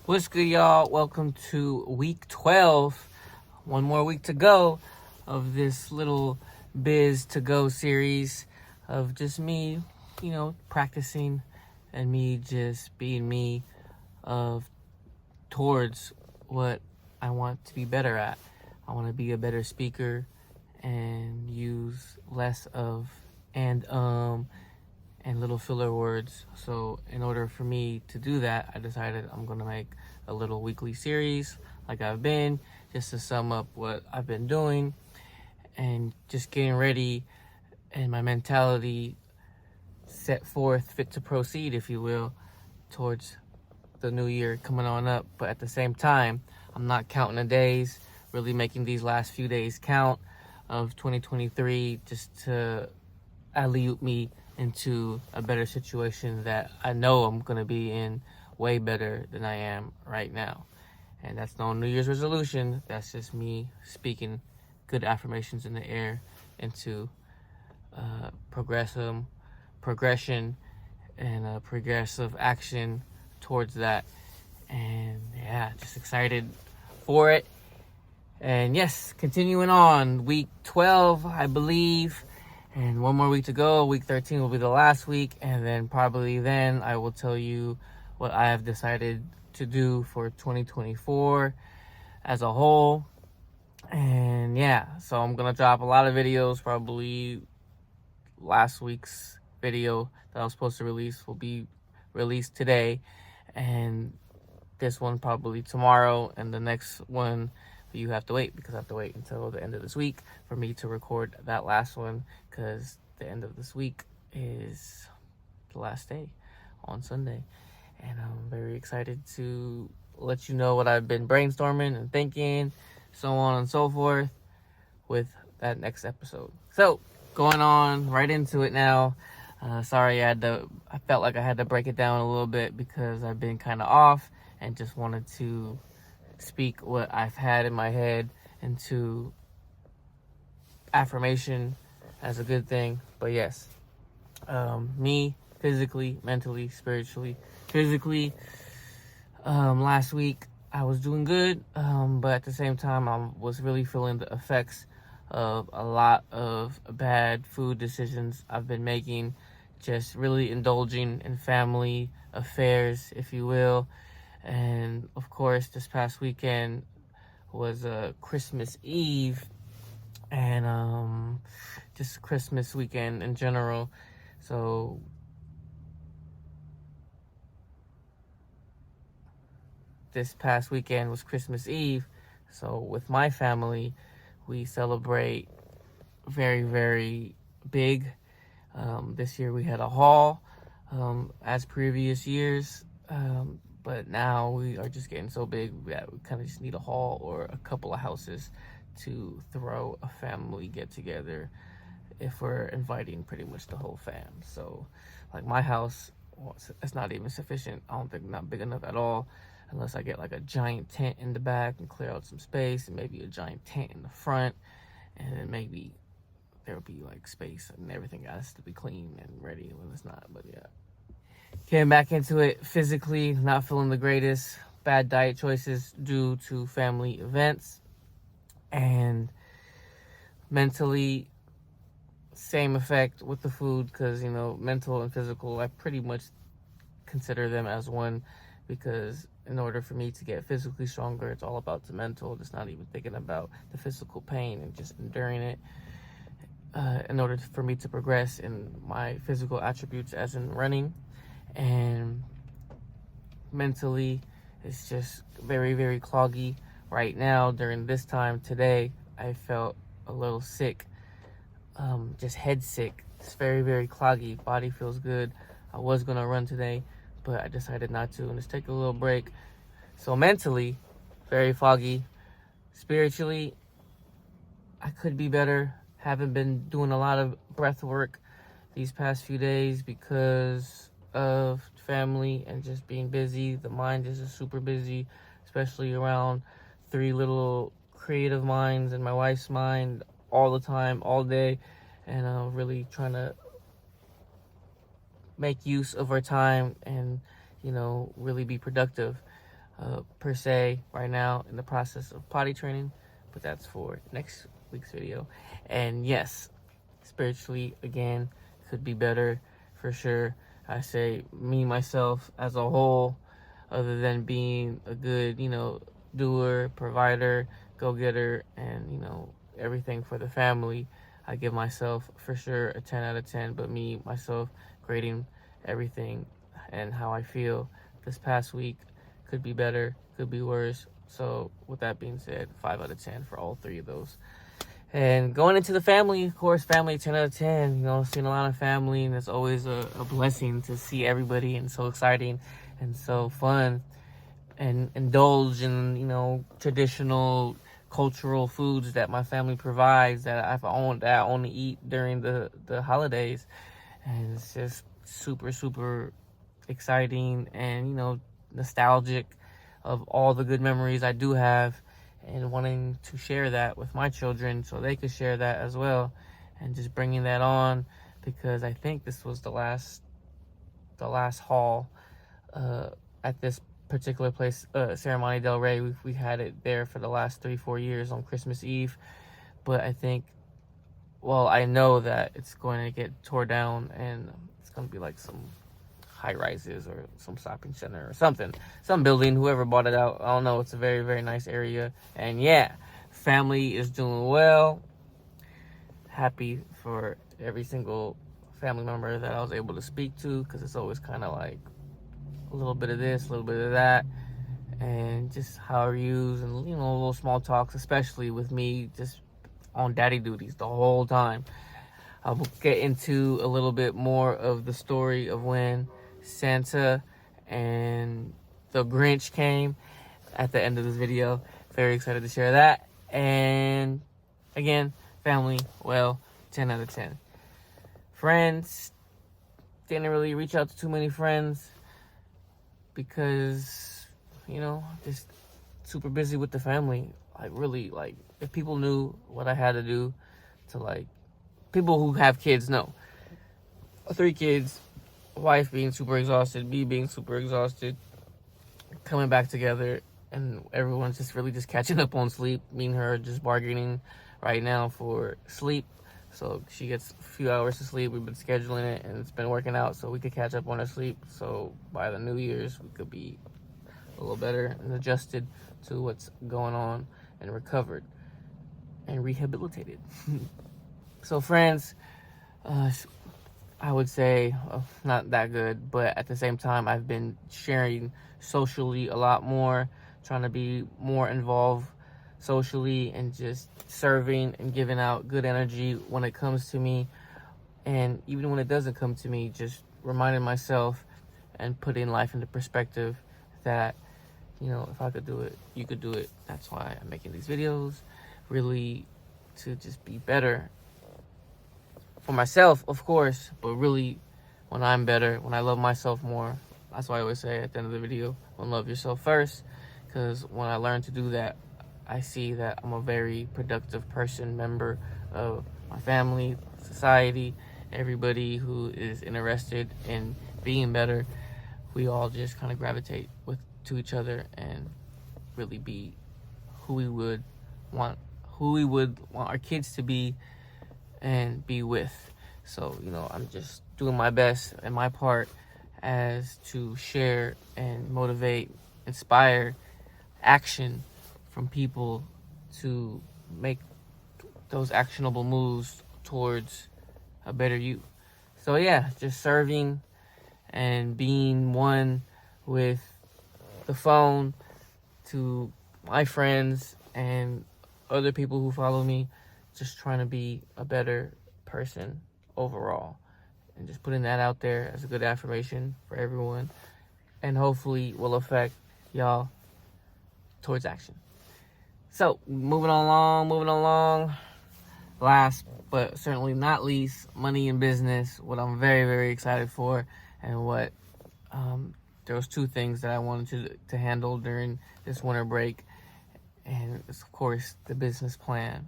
What's good, y'all? Welcome to week 12. One more week to go of this little Biz to Go series of just me, practicing and me just being me of towards what I want to be better at. I want to be a better speaker and use less of and little filler words. So in order for me to do that, I decided I'm going to make a little weekly series like I've been, just to sum up what I've been doing and just getting ready and my mentality set forth, fit to proceed, if you will, towards the new year coming on up. But at the same time, I'm not counting the days, really making these last few days count of 2023 just to alley-oop me into a better situation that I know I'm going to be in way better than I am right now. And that's no New Year's resolution. That's just me speaking good affirmations in the air into progression and progressive action towards that. And yeah, just excited for it. And yes, continuing on, week 12, I believe. And one more week to go. Week 13 will be the last week. And then probably then I will tell you what I have decided to do for 2024 as a whole. And yeah, so I'm going to drop a lot of videos. Probably last week's video that I was supposed to release will be released today. And this one probably tomorrow. And the next one, you have to wait, because I have to wait until the end of this week for me to record that last one, because the end of this week is the last day on Sunday. And I'm very excited to let you know what I've been brainstorming and thinking, so on and so forth, with that next episode. So going on right into it now. Sorry, I felt like I had to break it down a little bit because I've been kind of off and just wanted to speak what I've had in my head into affirmation as a good thing. But yes, me physically, mentally, spiritually. Physically, last week I was doing good, but at the same time I was really feeling the effects of a lot of bad food decisions I've been making, just really indulging in family affairs, if you will. And of course, this past weekend was Christmas Eve, and just Christmas weekend in general. So this past weekend was Christmas Eve. So with my family, we celebrate very, very big. This year we had a haul, as previous years. But now we are just getting so big that we kind of just need a hall or a couple of houses to throw a family get together if we're inviting pretty much the whole fam. So like my house, it's not even sufficient. I don't think, not big enough at all, unless I get like a giant tent in the back and clear out some space, and maybe a giant tent in the front, and then maybe there'll be like space, and everything has to be clean and ready when it's not. But yeah, getting back into it, physically not feeling the greatest, bad diet choices due to family events, and mentally same effect with the food, because mental and physical, I pretty much consider them as one, because in order for me to get physically stronger, it's all about the mental, just not even thinking about the physical pain and just enduring it. In order for me to progress in my physical attributes, as in running. And mentally, it's just very, very cloggy right now. During this time today, I felt a little sick, just head sick. It's very, very cloggy. Body feels good. I was gonna run today, but I decided not to and just take a little break. So mentally, very foggy. Spiritually, I could be better. Haven't been doing a lot of breath work these past few days because of family and just being busy. The mind is just super busy, especially around three little creative minds and my wife's mind all the time, all day, and really trying to make use of our time and really be productive. per se right now, in the process of potty training, but that's for next week's video. And yes, spiritually, again, could be better for sure. I say me, myself, as a whole, other than being a good, doer, provider, go-getter, and, everything for the family, I give myself for sure a 10 out of 10. But me, myself, grading everything and how I feel this past week could be better, could be worse. So with that being said, 5 out of 10 for all three of those. And going into the family, of course, family, 10 out of 10. Seeing a lot of family, and it's always a blessing to see everybody, and so exciting and so fun, and indulge in, traditional cultural foods that my family provides that I only eat during the holidays. And it's just super, super exciting and, nostalgic of all the good memories I do have, and wanting to share that with my children so they could share that as well, and just bringing that on, because I think this was the last haul at this particular place, Ceremony Del Rey. We had it there for the last 3-4 years on Christmas Eve, but I know that it's going to get tore down, and it's going to be like some high rises or some shopping center or something, some building, whoever bought it out, I don't know. It's a very, very nice area. And yeah, family is doing well. Happy for every single family member that I was able to speak to, because it's always kind of like a little bit of this, a little bit of that, and just how are yous, and little small talks, especially with me just on daddy duties the whole time. I'll get into a little bit more of the story of when Santa and the Grinch came at the end of this video. Very excited to share that. And again, family, 10 out of 10. Friends, didn't really reach out to too many friends because, just super busy with the family. If people knew what I had to do to, people who have kids know. 3 kids, wife being super exhausted, me being super exhausted, coming back together, and everyone's just catching up on sleep. Me and her are just bargaining right now for sleep, so she gets a few hours of sleep. We've been scheduling it, and it's been working out so we could catch up on our sleep, so by the New Year's we could be a little better and adjusted to what's going on, and recovered and rehabilitated. So friends, I would say not that good, but at the same time, I've been sharing socially a lot more, trying to be more involved socially, and just serving and giving out good energy when it comes to me. And even when it doesn't come to me, just reminding myself and putting life into perspective that, if I could do it, you could do it. That's why I'm making these videos, really to just be better for myself, of course, but really when I'm better, when I love myself more. That's why I always say at the end of the video, love yourself first, because when I learn to do that, I see that I'm a very productive person, member of my family, society, everybody who is interested in being better. We all just kind of gravitate to each other and really be who we would want our kids to be and be with. So, I'm just doing my best and my part as to share and motivate, inspire action from people to make those actionable moves towards a better you. So yeah, just serving and being one with the phone, to my friends and other people who follow me, just trying to be a better person overall, and just putting that out there as a good affirmation for everyone, and hopefully will affect y'all towards action. So moving along, last but certainly not least, money and business, what I'm very, very excited for, and what there was 2 things that I wanted to handle during this winter break, and it's of course the business plan,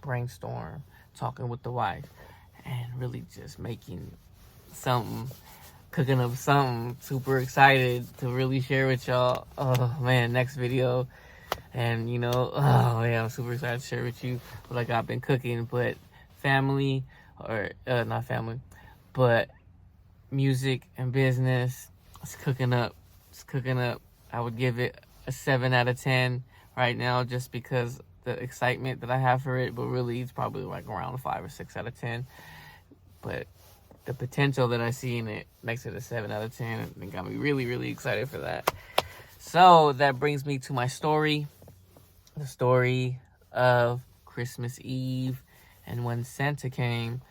brainstorm, talking with the wife, and really just making something cooking up something. Super excited to really share with y'all. Oh man, next video. And oh yeah, I'm super excited to share with you what I've been cooking. But family, or not family, but music and business, it's cooking up. It's cooking up. I would give it a 7 out of 10 right now, just because the excitement that I have for it. But really, it's probably like around a 5 or 6 out of 10. But the potential that I see in it makes it a 7 out of 10, and got me really, really excited for that. So that brings me to my story. The story of Christmas Eve and when Santa came.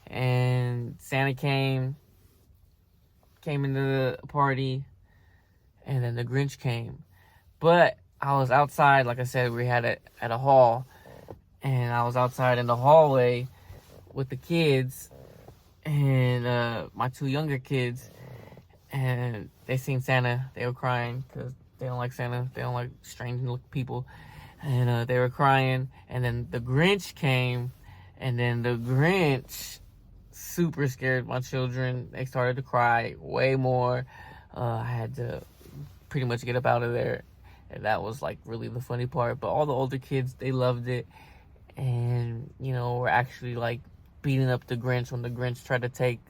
And Santa came into the party, and then the Grinch came. But I was outside, like I said, we had it at a hall, and I was outside in the hallway with the kids, and my 2 younger kids, and they seen Santa. They were crying because they don't like Santa. They don't like strange people. And they were crying. And then the Grinch came. And then the Grinch super scared my children. They started to cry way more. I had to pretty much get up out of there. And that was like really the funny part. But all the older kids, they loved it. And, we're actually like beating up the Grinch when the Grinch tried to take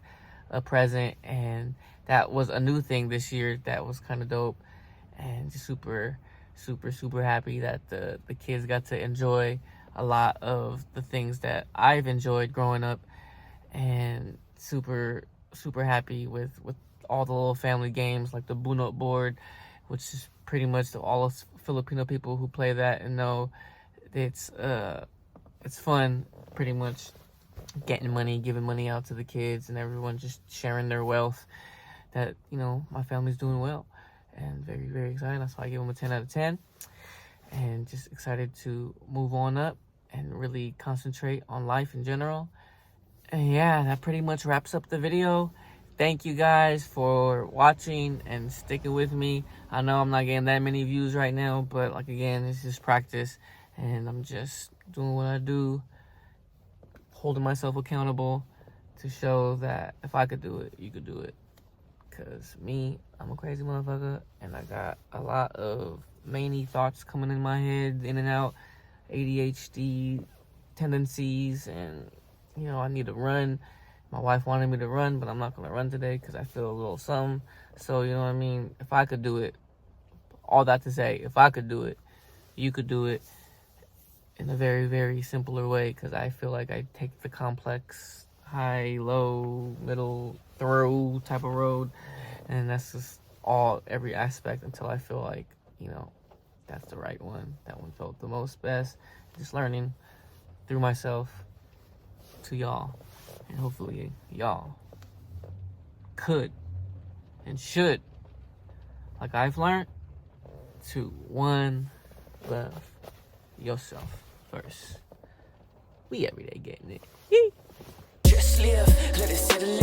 a present. And that was a new thing this year. That was kind of dope. And just super, super, super happy that the kids got to enjoy a lot of the things that I've enjoyed growing up. And super, super happy with all the little family games like the Bunot board, which is pretty much all of Filipino people who play that and know it's fun, pretty much getting money, giving money out to the kids, and everyone just sharing their wealth. That my family's doing well, and very, very excited. That's why I give them a 10 out of 10, and just excited to move on up and really concentrate on life in general. And yeah, that pretty much wraps up the video. Thank you guys for watching and sticking with me. I know I'm not getting that many views right now, but like again, it's just practice, and I'm just doing what I do, holding myself accountable to show that if I could do it, you could do it. Because me, I'm a crazy motherfucker, and I got a lot of many thoughts coming in my head, in and out, ADHD tendencies, and I need to run. My wife wanted me to run, but I'm not going to run today because I feel a little something. So, if I could do it, all that to say, if I could do it, you could do it in a very, very simpler way, because I feel like I take the complex, high, low, middle, through type of road, and that's just every aspect until I feel like, that's the right one. That one felt the most best. Just learning through myself to y'all. And hopefully y'all could and should, like I've learned, to one, love yourself first. We everyday getting it. Yee. Just live, let it settle